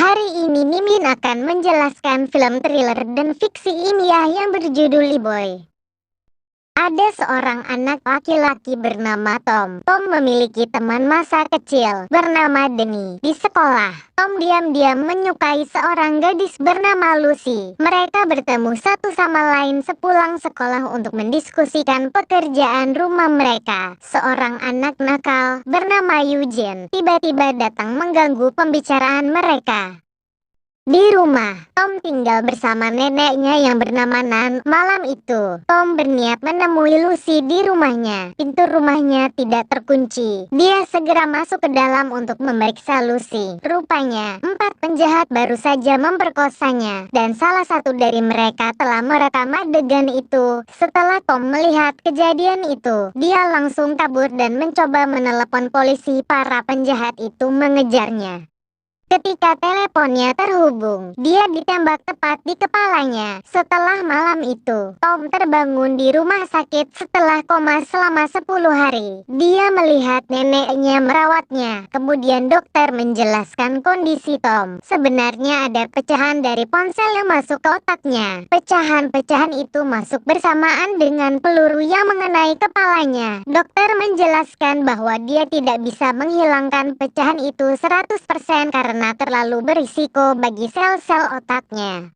Hari ini Mimin akan menjelaskan film thriller dan fiksi ilmiah yang berjudul Boy. Ada seorang anak laki-laki bernama Tom. Tom memiliki teman masa kecil bernama Denny. Di sekolah, Tom diam-diam menyukai seorang gadis bernama Lucy. Mereka bertemu satu sama lain sepulang sekolah untuk mendiskusikan pekerjaan rumah mereka. Seorang anak nakal bernama Eugene tiba-tiba datang mengganggu pembicaraan mereka. Di rumah, Tom tinggal bersama neneknya yang bernama Nan. Malam itu, Tom berniat menemui Lucy di rumahnya. Pintu rumahnya tidak terkunci. Dia segera masuk ke dalam untuk memeriksa Lucy. Rupanya, 4 penjahat baru saja memperkosanya, dan salah satu dari mereka telah merekam adegan itu. Setelah Tom melihat kejadian itu, dia langsung kabur dan mencoba menelepon polisi. Para penjahat itu mengejarnya. Ketika teleponnya terhubung, dia ditembak tepat di kepalanya. Setelah malam itu, Tom terbangun di rumah sakit setelah koma selama 10 hari. Dia melihat neneknya merawatnya. Kemudian dokter menjelaskan kondisi Tom. Sebenarnya ada pecahan dari ponsel yang masuk ke otaknya. Pecahan-pecahan itu masuk bersamaan dengan peluru yang mengenai kepalanya. Dokter menjelaskan bahwa dia tidak bisa menghilangkan pecahan itu 100% karena terlalu berisiko bagi sel-sel otaknya.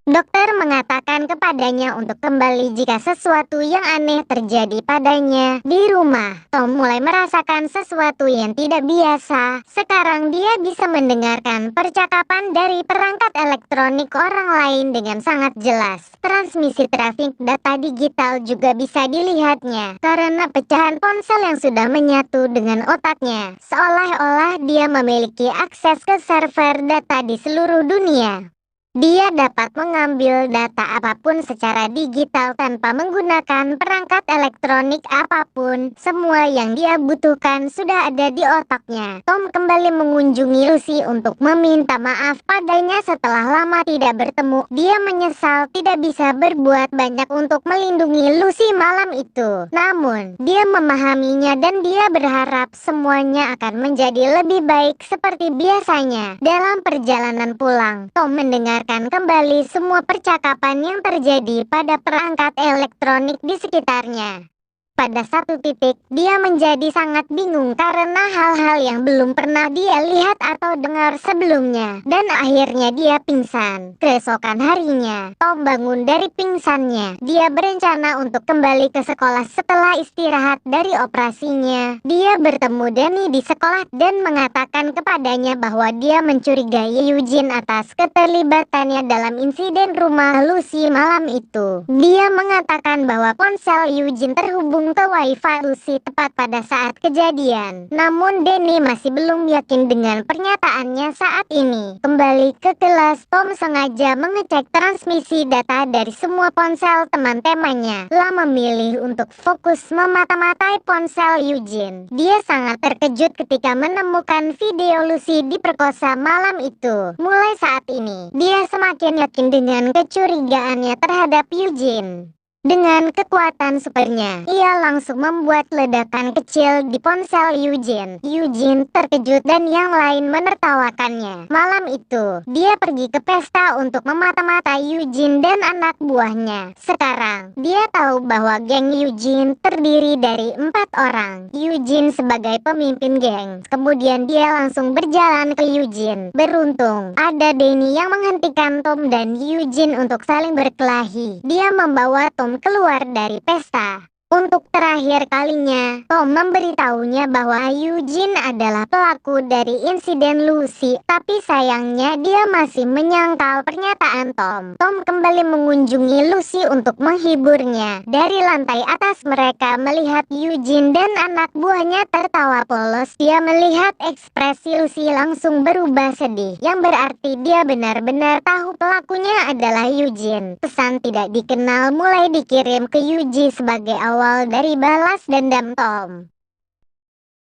Dokter mengatakan kepadanya untuk kembali jika sesuatu yang aneh terjadi padanya. Di rumah, Tom mulai merasakan sesuatu yang tidak biasa. Sekarang dia bisa mendengarkan percakapan dari perangkat elektronik orang lain dengan sangat jelas. Transmisi trafik data digital juga bisa dilihatnya karena pecahan ponsel yang sudah menyatu dengan otaknya. Seolah-olah dia memiliki akses ke server data di seluruh dunia. Dia dapat mengambil data apapun secara digital tanpa menggunakan perangkat elektronik apapun. Semua yang dia butuhkan sudah ada di otaknya. Tom kembali mengunjungi Lucy untuk meminta maaf padanya setelah lama tidak bertemu. Dia menyesal tidak bisa berbuat banyak untuk melindungi Lucy malam itu. Namun, dia memahaminya dan dia berharap semuanya akan menjadi lebih baik seperti biasanya. Dalam perjalanan pulang, Tom mendengar kembali semua percakapan yang terjadi pada perangkat elektronik di sekitarnya. Pada satu titik, dia menjadi sangat bingung karena hal-hal yang belum pernah dia lihat atau dengar sebelumnya. Dan akhirnya dia pingsan. Keesokan harinya, Tom bangun dari pingsannya. Dia berencana untuk kembali ke sekolah setelah istirahat dari operasinya. Dia bertemu Danny di sekolah dan mengatakan kepadanya bahwa dia mencurigai Eugene atas keterlibatannya dalam insiden rumah Lucy malam itu. Dia mengatakan bahwa ponsel Eugene terhubung ke Wi-Fi Lucy tepat pada saat kejadian. Namun Danny masih belum yakin dengan pernyataannya saat ini. Kembali ke kelas, Tom sengaja mengecek transmisi data dari semua ponsel teman-temannya. Memilih untuk fokus memata-matai ponsel Eugene. Dia sangat terkejut ketika menemukan video Lucy diperkosa malam itu. Mulai saat ini, dia semakin yakin dengan kecurigaannya terhadap Eugene. Dengan kekuatan supernya, ia langsung membuat ledakan kecil di ponsel Eugene. Eugene terkejut dan yang lain menertawakannya. Malam itu, dia pergi ke pesta untuk memata-matai Eugene dan anak buahnya. Sekarang, dia tahu bahwa geng Eugene terdiri dari 4 orang. Eugene sebagai pemimpin geng. Kemudian dia langsung berjalan ke Eugene. Beruntung, ada Danny yang menghentikan Tom dan Eugene untuk saling berkelahi. Dia membawa Tom keluar dari pesta. Untuk terakhir kalinya, Tom memberitahunya bahwa Eugene adalah pelaku dari insiden Lucy, tapi sayangnya dia masih menyangkal pernyataan Tom. Tom kembali mengunjungi Lucy untuk menghiburnya. Dari lantai atas mereka melihat Eugene dan anak buahnya tertawa polos. Dia melihat ekspresi Lucy langsung berubah sedih, yang berarti dia benar-benar tahu pelakunya adalah Eugene. Pesan tidak dikenal mulai dikirim ke Eugene sebagai awal dari balas dendam Tom.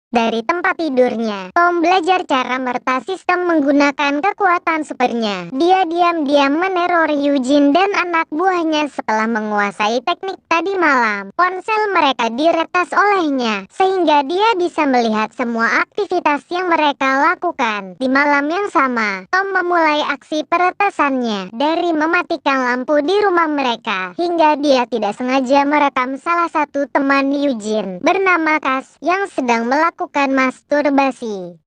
Dari tempat tidurnya, Tom belajar cara meretas sistem menggunakan kekuatan supernya. Dia diam-diam meneror Eugene dan anak buahnya setelah menguasai teknik tadi malam. Ponsel mereka diretas olehnya, sehingga dia bisa melihat semua aktivitas yang mereka lakukan. Di malam yang sama, Tom memulai aksi peretasannya dari mematikan lampu di rumah mereka, hingga dia tidak sengaja merekam salah satu teman Eugene bernama Cass yang sedang melakukan masturbasi.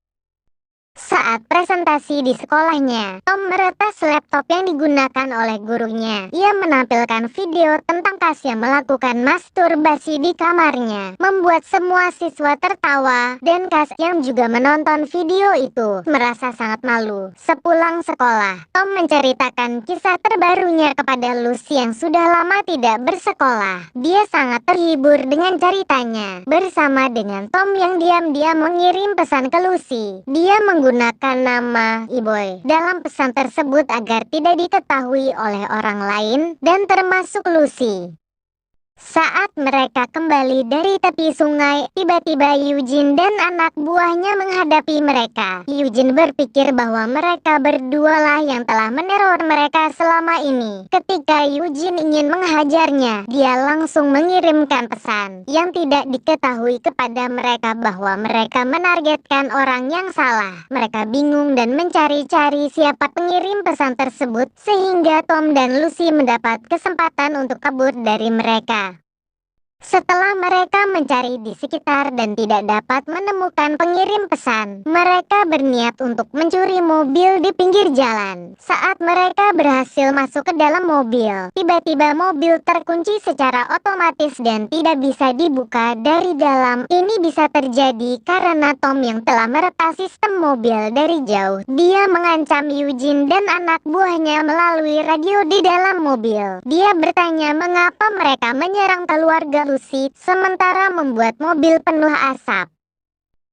Saat presentasi di sekolahnya, Tom meretas laptop yang digunakan oleh gurunya. Ia menampilkan video tentang Cass yang melakukan masturbasi di kamarnya, membuat semua siswa tertawa, dan Cass yang juga menonton video itu merasa sangat malu. Sepulang sekolah, Tom menceritakan kisah terbarunya kepada Lucy yang sudah lama tidak bersekolah. Dia sangat terhibur dengan ceritanya. Bersama dengan Tom yang diam-diam mengirim pesan ke Lucy, dia menggunakan nama E-Boy dalam pesan tersebut agar tidak diketahui oleh orang lain dan termasuk Lucy. Saat mereka kembali dari tepi sungai, tiba-tiba Eugene dan anak buahnya menghadapi mereka. Eugene berpikir bahwa mereka berdualah yang telah meneror mereka selama ini. Ketika Eugene ingin menghajarnya, dia langsung mengirimkan pesan yang tidak diketahui kepada mereka bahwa mereka menargetkan orang yang salah. Mereka bingung dan mencari-cari siapa pengirim pesan tersebut, sehingga Tom dan Lucy mendapat kesempatan untuk kabur dari mereka. Setelah mereka mencari di sekitar dan tidak dapat menemukan pengirim pesan, mereka berniat untuk mencuri mobil di pinggir jalan. Saat mereka berhasil masuk ke dalam mobil, tiba-tiba mobil terkunci secara otomatis dan tidak bisa dibuka dari dalam. Ini bisa terjadi karena Tom yang telah meretas sistem mobil dari jauh. Dia mengancam Eugene dan anak buahnya melalui radio di dalam mobil. Dia bertanya mengapa mereka menyerang keluarga Lucy, sementara membuat mobil penuh asap.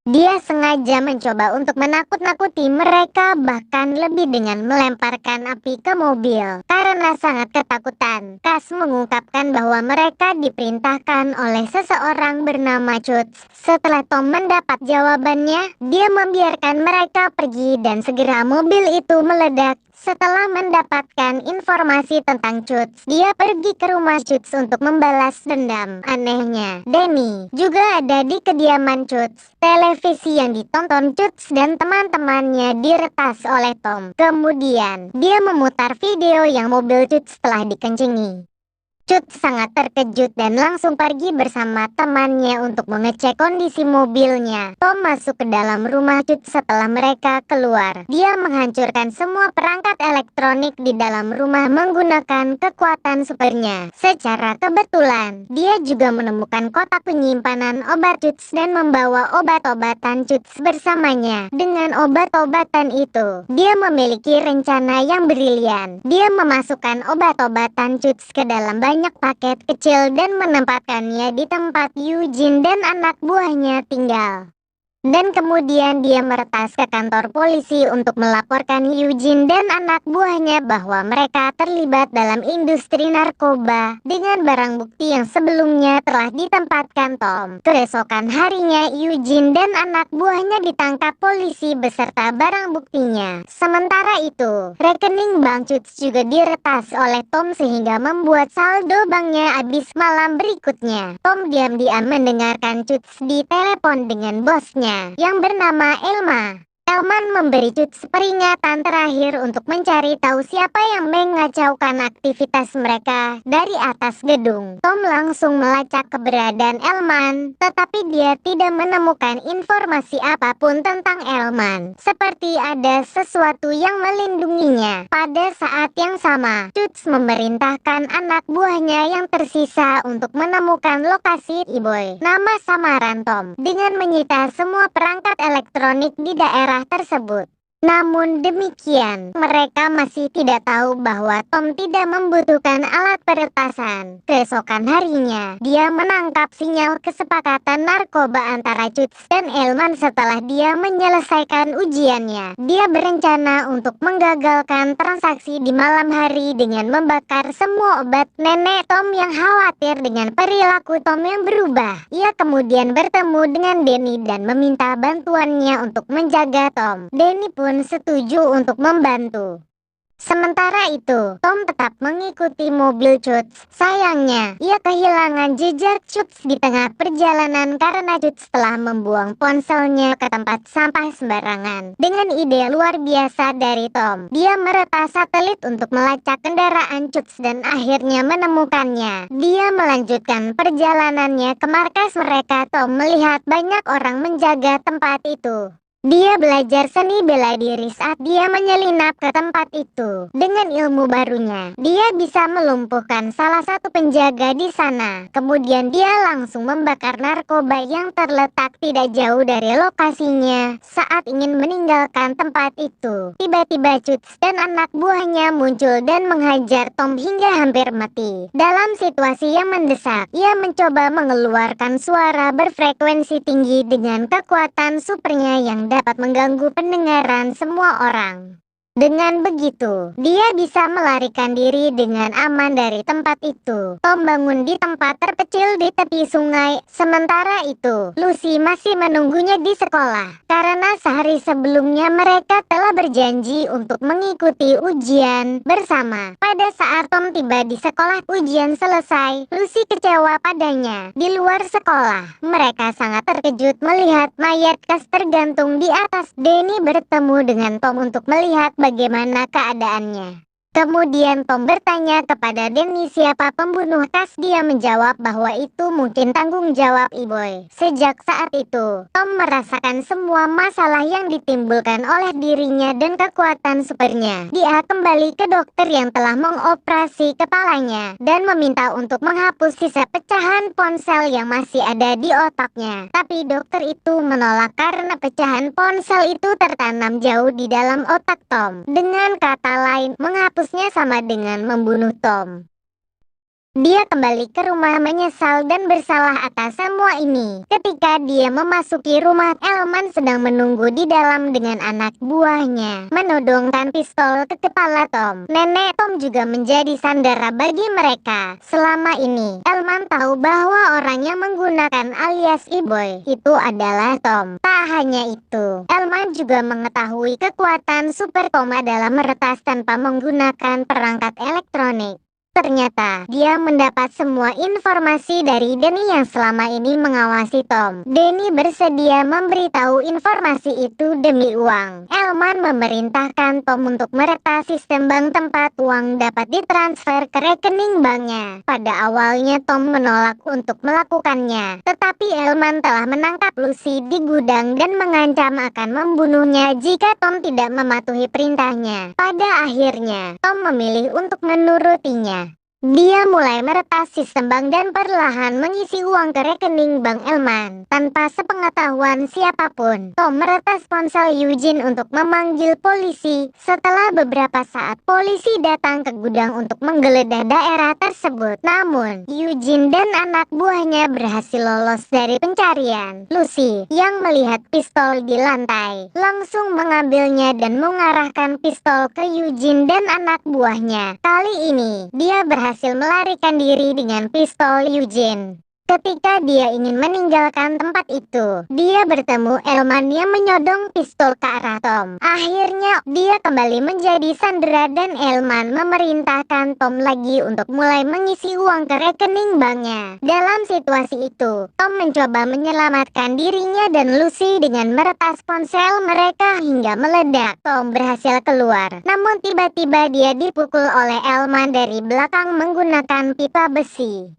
Dia sengaja mencoba untuk menakut-nakuti mereka, bahkan lebih dengan melemparkan api ke mobil. Karena sangat ketakutan, Cass mengungkapkan bahwa mereka diperintahkan oleh seseorang bernama Chutz. Setelah Tom mendapat jawabannya, dia membiarkan mereka pergi dan segera mobil itu meledak. Setelah mendapatkan informasi tentang Chutz, dia pergi ke rumah Chutz untuk membalas dendam. Anehnya, Danny juga ada di kediaman Chutz. Televisi yang ditonton Chutz dan teman-temannya diretas oleh Tom. Kemudian, dia memutar video yang mobil Chutz telah dikencingi. Chutz sangat terkejut dan langsung pergi bersama temannya untuk mengecek kondisi mobilnya. Tom masuk ke dalam rumah Chutz setelah mereka keluar. Dia menghancurkan semua perangkat elektronik di dalam rumah menggunakan kekuatan supernya. Secara kebetulan, dia juga menemukan kotak penyimpanan obat Chutz dan membawa obat-obatan Chutz bersamanya. Dengan obat-obatan itu, dia memiliki rencana yang brilian. Dia memasukkan obat-obatan Chutz ke dalam banyak paket kecil dan menempatkannya di tempat Eugene dan anak buahnya tinggal. Dan kemudian dia meretas ke kantor polisi untuk melaporkan Eugene dan anak buahnya bahwa mereka terlibat dalam industri narkoba dengan barang bukti yang sebelumnya telah ditempatkan Tom. Keesokan harinya Eugene dan anak buahnya ditangkap polisi beserta barang buktinya. Sementara itu, rekening bank Chutz juga diretas oleh Tom sehingga membuat saldo banknya habis malam berikutnya. Tom diam-diam mendengarkan Chutz di telepon dengan bosnya yang bernama Elma. Elman memberi Chutz peringatan terakhir untuk mencari tahu siapa yang mengacaukan aktivitas mereka dari atas gedung. Tom langsung melacak keberadaan Elman, tetapi dia tidak menemukan informasi apapun tentang Elman. Seperti ada sesuatu yang melindunginya. Pada saat yang sama, Chutz memerintahkan anak buahnya yang tersisa untuk menemukan lokasi E-Boy, nama samaran Tom, dengan menyita semua perangkat elektronik di daerah tersebut. Namun demikian, mereka masih tidak tahu bahwa Tom tidak membutuhkan alat peretasan. Keesokan harinya, dia menangkap sinyal kesepakatan narkoba antara Chutz dan Elman setelah dia menyelesaikan ujiannya. Dia berencana untuk menggagalkan transaksi di malam hari dengan membakar semua obat. Nenek Tom yang khawatir dengan perilaku Tom yang berubah. Ia kemudian bertemu dengan Denny dan meminta bantuannya untuk menjaga Tom. Denny pun setuju untuk membantu. Sementara itu, Tom tetap mengikuti mobil Chutz. Sayangnya, ia kehilangan jejak Chutz di tengah perjalanan karena Chutz telah membuang ponselnya ke tempat sampah sembarangan. Dengan ide luar biasa dari Tom, dia meretas satelit untuk melacak kendaraan Chutz dan akhirnya menemukannya. Dia melanjutkan perjalanannya ke markas mereka. Tom melihat banyak orang menjaga tempat itu. Dia belajar seni bela diri saat dia menyelinap ke tempat itu. Dengan ilmu barunya, dia bisa melumpuhkan salah satu penjaga di sana. Kemudian dia langsung membakar narkoba yang terletak tidak jauh dari lokasinya. Saat ingin meninggalkan tempat itu, tiba-tiba Chutz dan anak buahnya muncul dan menghajar Tom hingga hampir mati. Dalam situasi yang mendesak, ia mencoba mengeluarkan suara berfrekuensi tinggi dengan kekuatan supernya yang dapat mengganggu pendengaran semua orang. Dengan begitu, dia bisa melarikan diri dengan aman dari tempat itu. Tom bangun di tempat terpencil di tepi sungai. Sementara itu, Lucy masih menunggunya di sekolah. Karena sehari sebelumnya mereka telah berjanji untuk mengikuti ujian bersama. Pada saat Tom tiba di sekolah, ujian selesai. Lucy kecewa padanya. Di luar sekolah, mereka sangat terkejut melihat mayat Cass tergantung di atas. Denny bertemu dengan Tom untuk melihat bagaimana keadaannya. Kemudian Tom bertanya kepada Denny siapa pembunuh Cass. Dia menjawab bahwa itu mungkin tanggung jawab Iboy. Sejak saat itu, Tom merasakan semua masalah yang ditimbulkan oleh dirinya dan kekuatan supernya. Dia kembali ke dokter yang telah mengoperasi kepalanya dan meminta untuk menghapus sisa pecahan ponsel yang masih ada di otaknya. Tapi dokter itu menolak karena pecahan ponsel itu tertanam jauh di dalam otak Tom. Dengan kata lain, menghapusnya sama dengan membunuh Tom. Dia kembali ke rumah menyesal dan bersalah atas semua ini. Ketika dia memasuki rumah, Elman sedang menunggu di dalam dengan anak buahnya, menodongkan pistol ke kepala Tom. Nenek Tom juga menjadi sandera bagi mereka. Selama ini, Elman tahu bahwa orang yang menggunakan alias Iboy itu adalah Tom. Tak hanya itu, Elman juga mengetahui kekuatan super Tom dalam meretas tanpa menggunakan perangkat elektronik. Ternyata, dia mendapat semua informasi dari Denny yang selama ini mengawasi Tom. Denny bersedia memberitahu informasi itu demi uang. Elman memerintahkan Tom untuk meretas sistem bank tempat uang dapat ditransfer ke rekening banknya. Pada awalnya Tom menolak untuk melakukannya, tetapi Elman telah menangkap Lucy di gudang dan mengancam akan membunuhnya jika Tom tidak mematuhi perintahnya. Pada akhirnya, Tom memilih untuk menurutinya. Dia mulai meretas sistem bank dan perlahan mengisi uang ke rekening bank Elman. Tanpa sepengetahuan siapapun, Tom meretas ponsel Eugene untuk memanggil polisi. Setelah beberapa saat, polisi datang ke gudang untuk menggeledah daerah tersebut. Namun, Eugene dan anak buahnya berhasil lolos dari pencarian. Lucy, yang melihat pistol di lantai, langsung mengambilnya dan mengarahkan pistol ke Eugene dan anak buahnya. Kali ini, dia berhasil melarikan diri dengan pistol Eugene. Ketika dia ingin meninggalkan tempat itu, dia bertemu Elman yang menyodong pistol ke arah Tom. Akhirnya, dia kembali menjadi sandera dan Elman memerintahkan Tom lagi untuk mulai mengisi uang ke rekening banknya. Dalam situasi itu, Tom mencoba menyelamatkan dirinya dan Lucy dengan meretas ponsel mereka hingga meledak. Tom berhasil keluar, namun tiba-tiba dia dipukul oleh Elman dari belakang menggunakan pipa besi.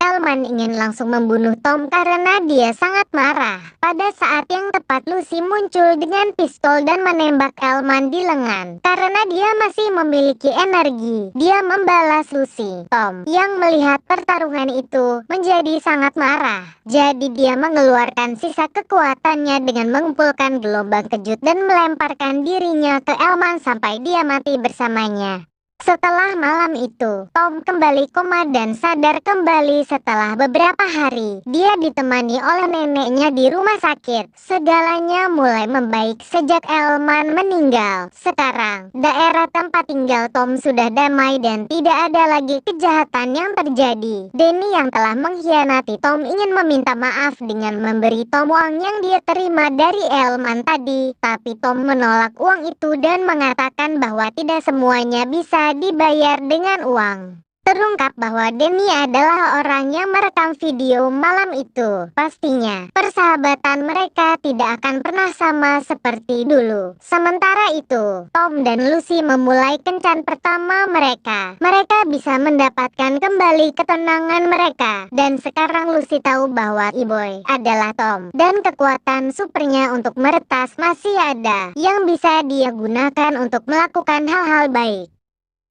Elman ingin langsung membunuh Tom karena dia sangat marah. Pada saat yang tepat Lucy muncul dengan pistol dan menembak Elman di lengan. Karena dia masih memiliki energi, dia membalas Lucy. Tom, yang melihat pertarungan itu, menjadi sangat marah. Jadi dia mengeluarkan sisa kekuatannya dengan mengumpulkan gelombang kejut dan melemparkan dirinya ke Elman sampai dia mati bersamanya. Setelah malam itu, Tom kembali koma dan sadar kembali setelah beberapa hari. Dia ditemani oleh neneknya di rumah sakit. Segalanya mulai membaik sejak Elman meninggal. Sekarang, daerah tempat tinggal Tom sudah damai dan tidak ada lagi kejahatan yang terjadi. Danny yang telah mengkhianati Tom ingin meminta maaf dengan memberi Tom uang yang dia terima dari Elman tadi. Tapi Tom menolak uang itu dan mengatakan bahwa tidak semuanya bisa dibayar dengan uang. Terungkap bahwa Danny adalah orang yang merekam video malam itu. Pastinya, persahabatan mereka tidak akan pernah sama seperti dulu. Sementara itu, Tom dan Lucy memulai kencan pertama mereka. Mereka bisa mendapatkan kembali ketenangan mereka. Dan sekarang Lucy tahu bahwa E-Boy adalah Tom. Dan kekuatan supernya untuk meretas masih ada, yang bisa dia gunakan untuk melakukan hal-hal baik.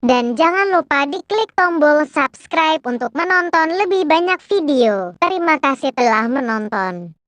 Dan jangan lupa diklik tombol subscribe untuk menonton lebih banyak video. Terima kasih telah menonton.